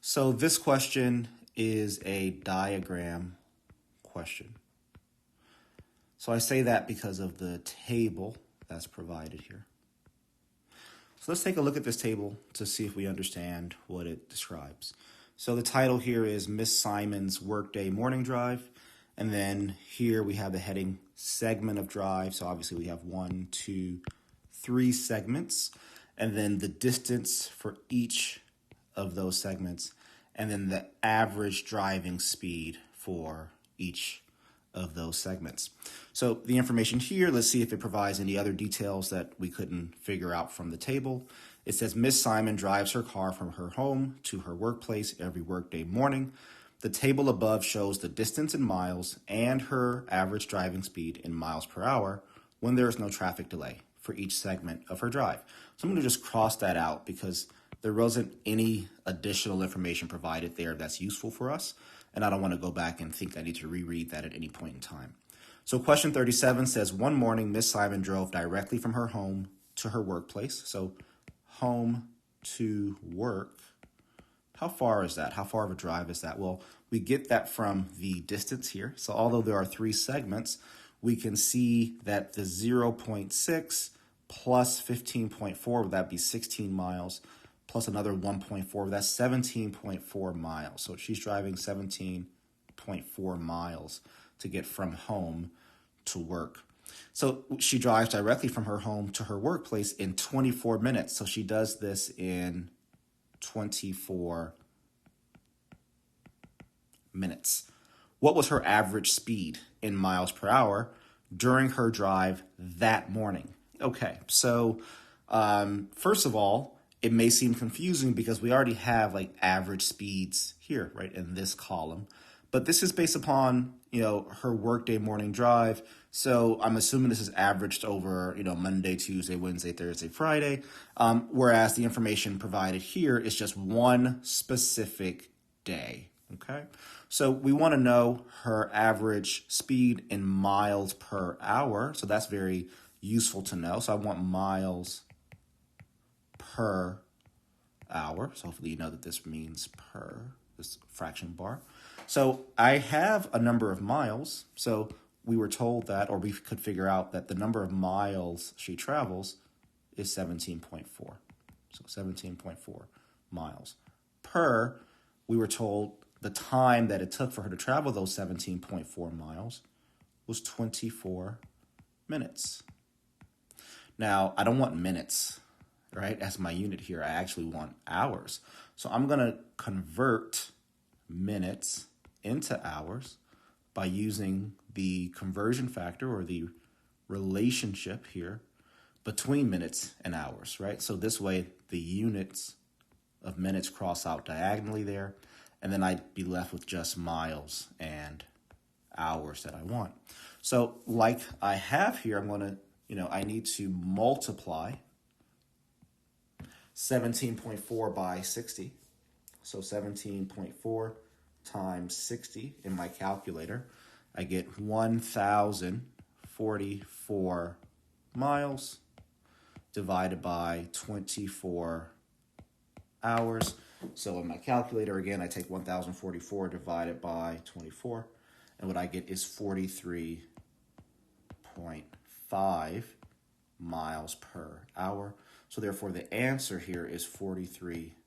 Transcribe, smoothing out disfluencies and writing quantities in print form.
So this question is a diagram question. So I say that because of the table that's provided here. So let's take a look at this table to see if we understand what it describes. So the title here is Miss Simon's Workday Morning Drive. And then here we have the heading segment of drive. So obviously we have 1, 2, 3 segments. And then the distance for each of those segments. And then the average driving speed for each of those segments. So the information here, let's see if it provides any other details that we couldn't figure out from the table. It says Miss Simon drives her car from her home to her workplace every workday morning. The table above shows the distance in miles and her average driving speed in miles per hour when there is no traffic delay for each segment of her drive. So I'm going to just cross that out because there wasn't any additional information provided there that's useful for us. And I don't want to go back and think I need to reread that at any point in time. So question 37 says, one morning, Miss Simon drove directly from her home to her workplace. So home to work. How far is that? How far of a drive is that? Well, we get that from the distance here. So although there are 3 segments, we can see that the 0.6 plus 15.4, would that be 16 miles? Plus another 1.4, that's 17.4 miles. So she's driving 17.4 miles to get from home to work. So she drives directly from her home to her workplace in 24 minutes. So she does this in 24 minutes. What was her average speed in miles per hour during her drive that morning? Okay, so first of all, it may seem confusing because we already have like average speeds here, right, in this column. But this is based upon, her workday morning drive. So I'm assuming this is averaged over, Monday, Tuesday, Wednesday, Thursday, Friday. Whereas the information provided here is just one specific day, okay? So we want to know her average speed in miles per hour. So that's very useful to know. So I want miles per hour. So hopefully you know that this means per, this fraction bar. So I have a number of miles. So we were told that, or we could figure out that the number of miles she travels is 17.4. So 17.4 miles. Per, we were told the time that it took for her to travel those 17.4 miles was 24 minutes. Now, I don't want minutes, right, as my unit here. I actually want hours. So I'm going to convert minutes into hours by using the conversion factor or the relationship here between minutes and hours, right? So this way the units of minutes cross out diagonally there, and then I'd be left with just miles and hours that I want. So like I have here, I'm going to, I need to multiply 17.4 by 60. So 17.4 times 60 in my calculator. I get 1,044 miles divided by 24 hours. So in my calculator, again, I take 1,044 divided by 24. And what I get is 43.5 miles per hour. So therefore, the answer here is 43.5.